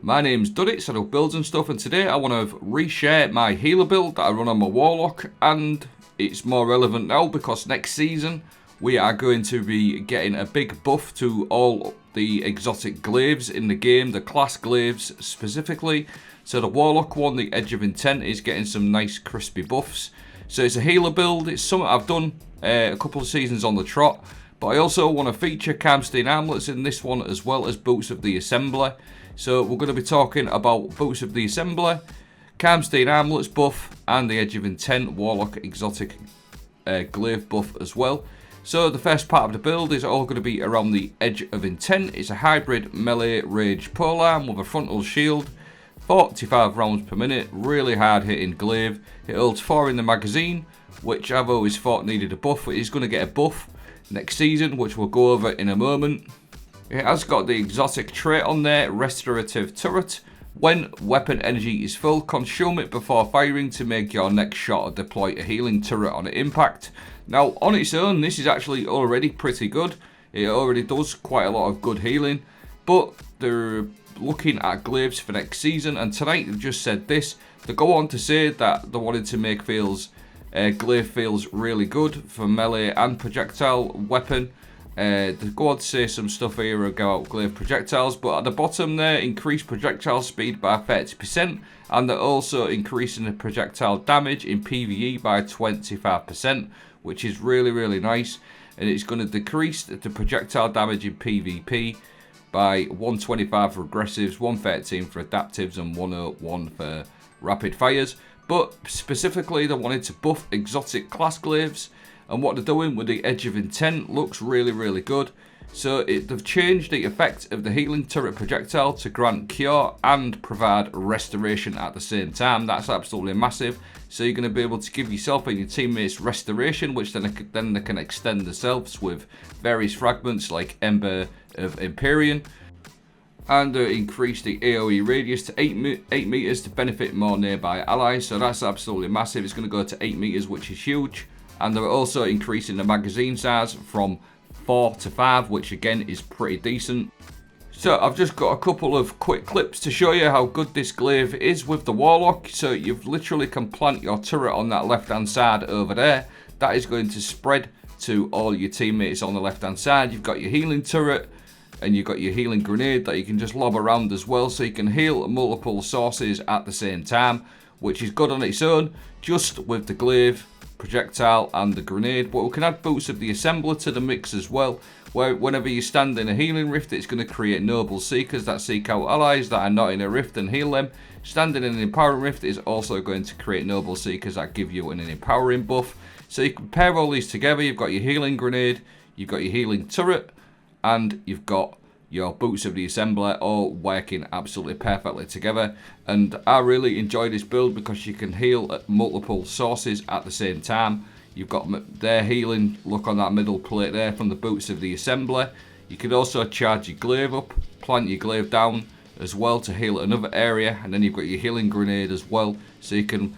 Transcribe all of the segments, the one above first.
My name's Duddits, I do builds and stuff, and today I want to reshare my healer build that I run on my Warlock, and it's more relevant now because next season we are going to be getting a big buff to all the exotic glaives in the game, the class glaives specifically. So the Warlock one, the Edge of Intent, is getting some nice crispy buffs. So it's a healer build, it's something I've done a couple of seasons on the trot, but I also want to feature Karnstein Armlets in this one as well as Boots of the Assembler. So we're going to be talking about Boots of the Assembler, Karnstein Armlets buff, and the Edge of Intent Warlock exotic glaive buff as well. So the first part of the build is all going to be around the Edge of Intent. It's a hybrid melee rage polearm with a frontal shield, 45 rounds per minute, really hard hitting glaive. It holds 4 in the magazine, which I've always thought needed a buff. It is going to get a buff next season, which we'll go over in a moment. It has got the exotic trait on there, Restorative Turret. When weapon energy is full, consume it before firing to make your next shot or deploy a healing turret on impact. Now, on its own, this is actually already pretty good. It already does quite a lot of good healing, but they're looking at glaives for next season, and tonight they've just said this. They go on to say that they wanted to make glaive feels really good for melee and projectile weapon. They go on to say some stuff here about glaive projectiles, but at the bottom there, increase projectile speed by 30%, and they're also increasing the projectile damage in PvE by 25%, which is really nice. And it's going to decrease the projectile damage in PvP by 125 for aggressives, 113 for adaptives, and 101 for rapid fires. But specifically, they wanted to buff exotic class glaives, and what they're doing with the Edge of Intent looks really good. So they've changed the effect of the healing turret projectile to grant cure and provide restoration at the same time. That's absolutely massive. So you're going to be able to give yourself and your teammates restoration, which then they can extend themselves with various fragments like Ember of Empyrean. And increase the AoE radius to 8 meters to benefit more nearby allies. So that's absolutely massive. It's going to go to 8 meters, which is huge. And they're also increasing the magazine size from 4 to 5, which again is pretty decent. So I've just got a couple of quick clips to show you how good this glaive is with the Warlock. So you've literally can plant your turret on that left hand side over there. That is going to spread to all your teammates on the left hand side. You've got your healing turret, and you've got your healing grenade that you can just lob around as well, so you can heal multiple sources at the same time, which is good on its own, just with the glaive, projectile, and the grenade. But we can add Boots of the Assembler to the mix as well, where whenever you stand in a healing rift, it's going to create noble seekers that seek out allies that are not in a rift and heal them. Standing in an empowering rift is also going to create noble seekers that give you an empowering buff. So you can pair all these together. You've got your healing grenade, you've got your healing turret, and you've got your Boots of the Assembler, all working absolutely perfectly together. And I really enjoy this build because you can heal at multiple sources at the same time. You've got their healing, look on that middle plate there from the Boots of the Assembler. You can also charge your glaive up, plant your glaive down as well to heal another area, and then you've got your healing grenade as well, so you can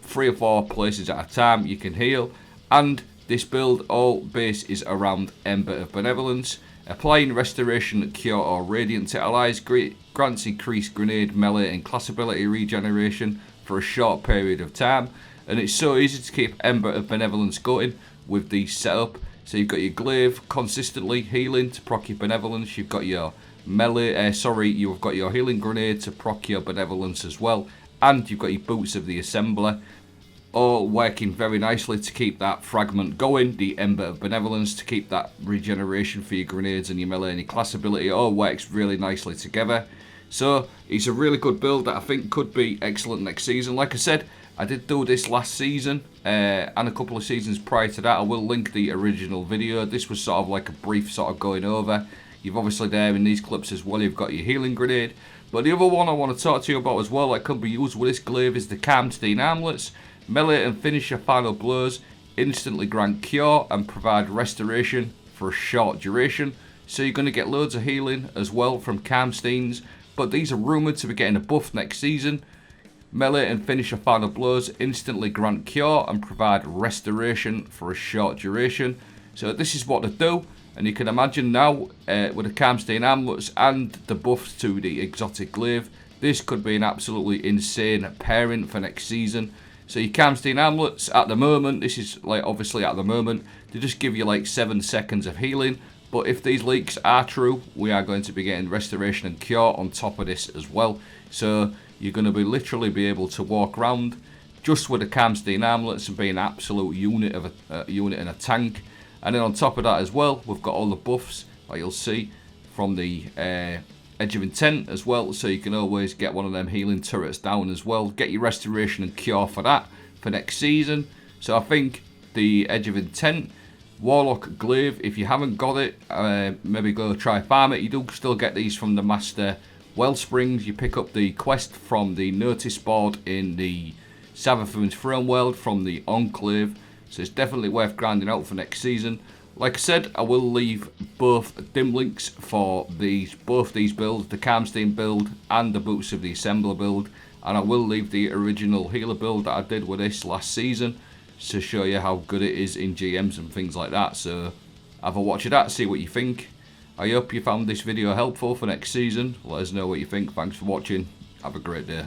3 or 4 places at a time you can heal. And this build, all base is around Ember of Benevolence. Applying restoration, cure, or radiant to allies grants increased grenade, melee, and class ability regeneration for a short period of time. And it's so easy to keep Ember of Benevolence going with the setup. So you've got your glaive consistently healing to proc your benevolence. You've got your you've got your healing grenade to proc your benevolence as well, and you've got your Boots of the Assembler, all working very nicely to keep that fragment going. The Ember of Benevolence to keep that regeneration for your grenades and your melee and your class ability, all works really nicely together. So it's a really good build that I think could be excellent next season. Like I said, I did do this last season and a couple of seasons prior to that. I will link the original video. This was sort of like a brief sort of going over. You've obviously there in these clips as well, you've got your healing grenade. But the other one I want to talk to you about as well that could be used with this glaive is the Karnstein Armlets. Melee and finish your final blows, instantly grant cure and provide restoration for a short duration. So you're going to get loads of healing as well from Karnsteins, but these are rumoured to be getting a buff next season. Melee and finish your final blows, instantly grant cure and provide restoration for a short duration. So this is what they do. And you can imagine now, with the Karnstein Armlets and the buffs to the exotic glaive, this could be an absolutely insane pairing for next season. So your Karnstein Armlets, at the moment, this is like obviously at the moment, they just give you like 7 seconds of healing. But if these leaks are true, we are going to be getting restoration and cure on top of this as well. So you're going to be literally be able to walk around just with the Karnstein Armlets and be an absolute unit of a unit in a tank. And then on top of that as well, we've got all the buffs that you'll see from the Edge of Intent as well. So you can always get one of them healing turrets down as well. Get your restoration and cure for that for next season. So I think the Edge of Intent, Warlock, Glaive, if you haven't got it, maybe go try farm it. You do still get these from the Master Wellsprings. You pick up the quest from the notice board in the Savathun's Throne World from the Enclave. So it's definitely worth grinding out for next season. Like I said, I will leave both dim links for both these builds, the Karnstein build and the Boots of the Assembler build. And I will leave the original healer build that I did with this last season to show you how good it is in GMs and things like that. So have a watch of that, see what you think. I hope you found this video helpful for next season. Let us know what you think. Thanks for watching. Have a great day.